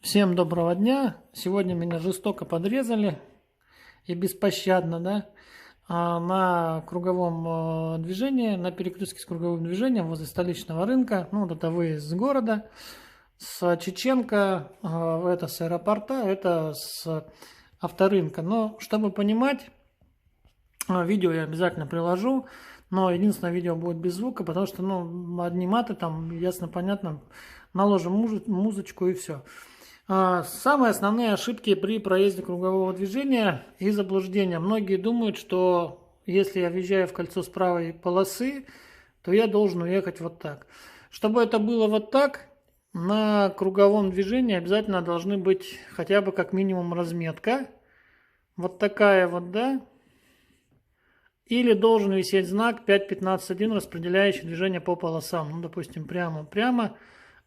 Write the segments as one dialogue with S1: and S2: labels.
S1: Всем доброго дня. Сегодня меня жестоко подрезали и беспощадно, да, на круговом движении, на перекрестке с круговым движением возле столичного рынка. Ну, вот это выезд с города, с Чеченко, это с аэропорта, это с авторынка. Но чтобы понимать, видео я обязательно приложу, но единственное, видео будет без звука, потому что, ну, одни маты там, ясно, понятно, наложим музычку и все. Самые основные ошибки при проезде кругового движения и заблуждения. Многие думают, что если я въезжаю в кольцо с правой полосы, то я должен уехать вот так. Чтобы это было вот так, на круговом движении обязательно должны быть хотя бы как минимум разметка. Вот такая вот, да. Или должен висеть знак 5.15.1, распределяющий движение по полосам. Ну, допустим, прямо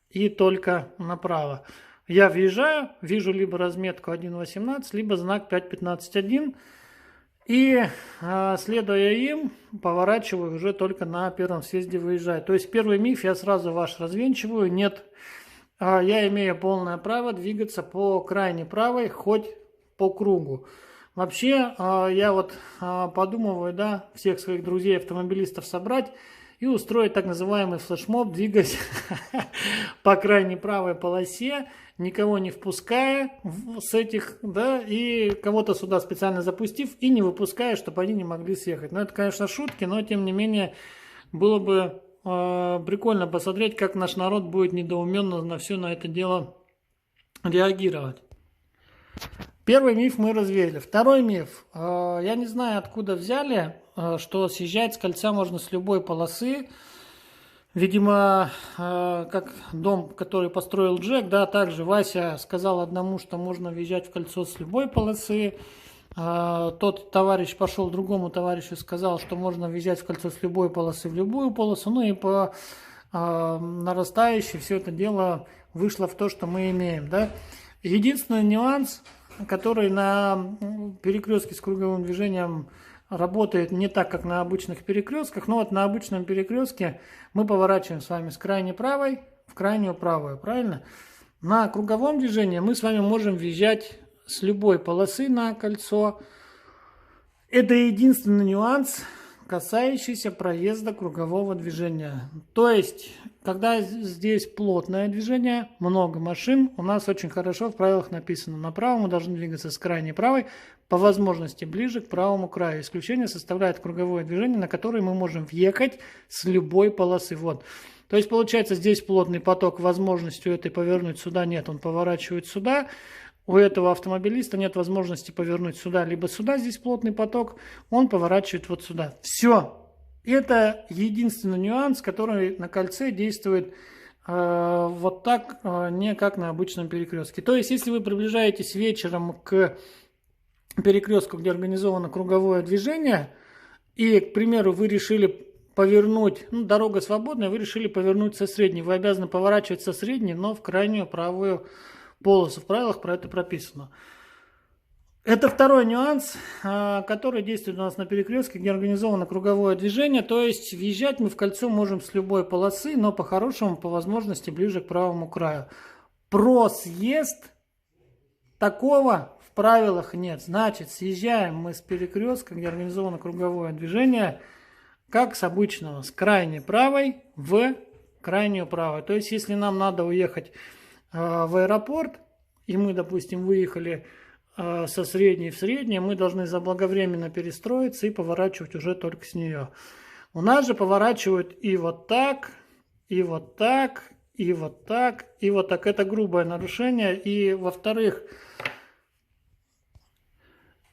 S1: и только направо. Я въезжаю, вижу либо разметку 1.18, либо знак 5.15.1. И, следуя им, поворачиваю уже только на первом съезде выезжаю. То есть первый миф я сразу ваш развенчиваю. Нет, я имею полное право двигаться по крайней правой, хоть по кругу. Вообще, я вот подумываю, да, всех своих друзей-автомобилистов собрать и устроить так называемый флешмоб, двигаясь по крайней правой полосе, никого не впуская с этих, да, и кого-то сюда специально запустив и не выпуская, чтобы они не могли съехать. Ну, это, конечно, шутки, но, тем не менее, было бы прикольно посмотреть, как наш народ будет недоуменно на все на это дело реагировать. Первый миф мы развеяли. Второй миф. Я не знаю, откуда взяли, что съезжать с кольца можно с любой полосы. Видимо, как дом, который построил Джек, да, также Вася сказал одному, что можно въезжать в кольцо с любой полосы. Тот товарищ пошел другому товарищу, сказал, что можно въезжать в кольцо с любой полосы в любую полосу. Ну и по нарастающей все это дело вышло в то, что мы имеем, да. Единственный нюанс, который на перекрестке с круговым движением работает не так, как на обычных перекрестках. Но вот на обычном перекрестке мы поворачиваем с вами с крайней правой в крайнюю правую, правильно? На круговом движении мы с вами можем въезжать с любой полосы на кольцо. Это единственный нюанс, касающийся проезда кругового движения. То есть, когда здесь плотное движение, много машин, у нас очень хорошо в правилах написано: направо мы должны двигаться с крайней правой, по возможности ближе к правому краю. Исключение составляет круговое движение, на которое мы можем въехать с любой полосы. Вот. То есть, получается, здесь плотный поток, возможностью этой повернуть сюда нет, он поворачивает сюда. У этого автомобилиста нет возможности повернуть сюда, либо сюда, здесь плотный поток, он поворачивает вот сюда. Все. Это единственный нюанс, который на кольце действует вот так, не как на обычном перекрестке. То есть, если вы приближаетесь вечером к перекрестку, где организовано круговое движение, и, к примеру, вы решили повернуть, ну, дорога свободная, вы решили повернуть со средней, вы обязаны поворачивать со средней, но в крайнюю правую полосу. В правилах про это прописано. Это второй нюанс, который действует у нас на перекрестке, где организовано круговое движение. То есть въезжать мы в кольцо можем с любой полосы, но по-хорошему, по возможности, ближе к правому краю. Про съезд такого в правилах нет. Значит, съезжаем мы с перекрестка, где организовано круговое движение, как с обычного, с крайней правой в крайнюю правую. То есть, если нам надо уехать в аэропорт, и мы, допустим, выехали со средней в среднее, мы должны заблаговременно перестроиться и поворачивать уже только с нее. У нас же поворачивают и вот так, и вот так, и вот так, и вот так. Это грубое нарушение. И, во-вторых,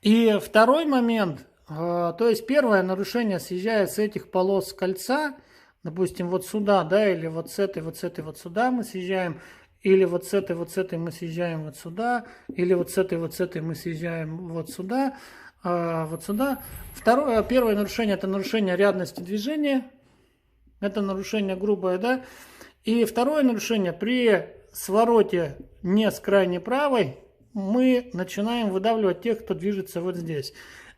S1: и второй момент, то есть первое нарушение съезжает с этих полос кольца, допустим, вот сюда, да, или вот с этой вот сюда мы съезжаем, или вот с этой мы съезжаем вот сюда, или вот с этой мы съезжаем вот сюда, вот сюда. Первое нарушение – это нарушение рядности движения, это нарушение грубое, да. И второе нарушение – при свороте не с крайней правой мы начинаем выдавливать тех, кто движется вот здесь.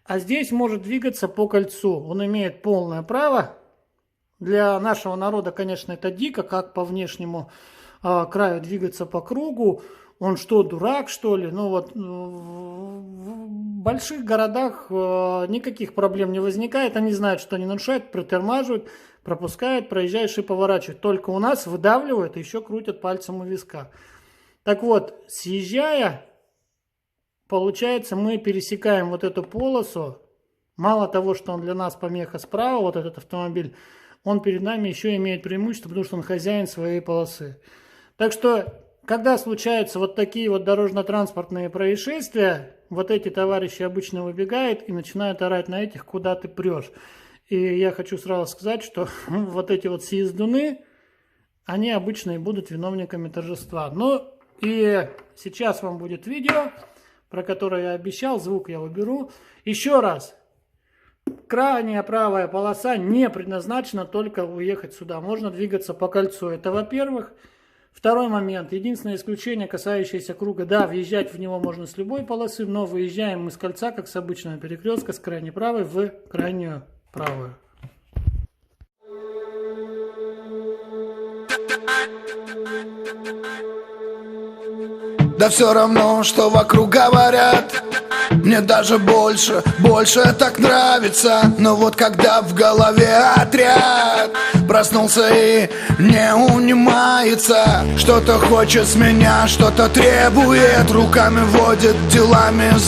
S1: А здесь может двигаться по кольцу, он имеет полное право. Для нашего народа, конечно, это дико, как по внешнему краю двигаться по кругу. Он что, дурак, что ли? Ну вот в больших городах никаких проблем не возникает. Они знают, что они нарушают, притормаживают, пропускают, проезжаешь и поворачивают. Только у нас выдавливают и еще крутят пальцем у виска. Так вот, съезжая, получается, мы пересекаем вот эту полосу. Мало того, что он для нас помеха справа, вот этот автомобиль, он перед нами еще имеет преимущество, потому что он хозяин своей полосы. Так что, когда случаются вот такие вот дорожно-транспортные происшествия, вот эти товарищи обычно выбегают и начинают орать на этих, куда ты прешь. И я хочу сразу сказать, что вот эти вот съездуны, они обычно и будут виновниками торжества. Ну и сейчас вам будет видео, про которое я обещал, звук я уберу. Еще раз. Крайняя правая полоса не предназначена только уехать сюда. Можно двигаться по кольцу. Это во-первых. Второй момент. Единственное исключение, касающееся круга. Да, въезжать в него можно с любой полосы, но выезжаем мы с кольца, как с обычного перекрестка, с крайней правой в крайнюю правую.
S2: Да все равно, что вокруг говорят. Мне даже больше так нравится. Но вот когда в голове отряд проснулся и не унимается, что-то хочет с меня, что-то требует, руками водит, делами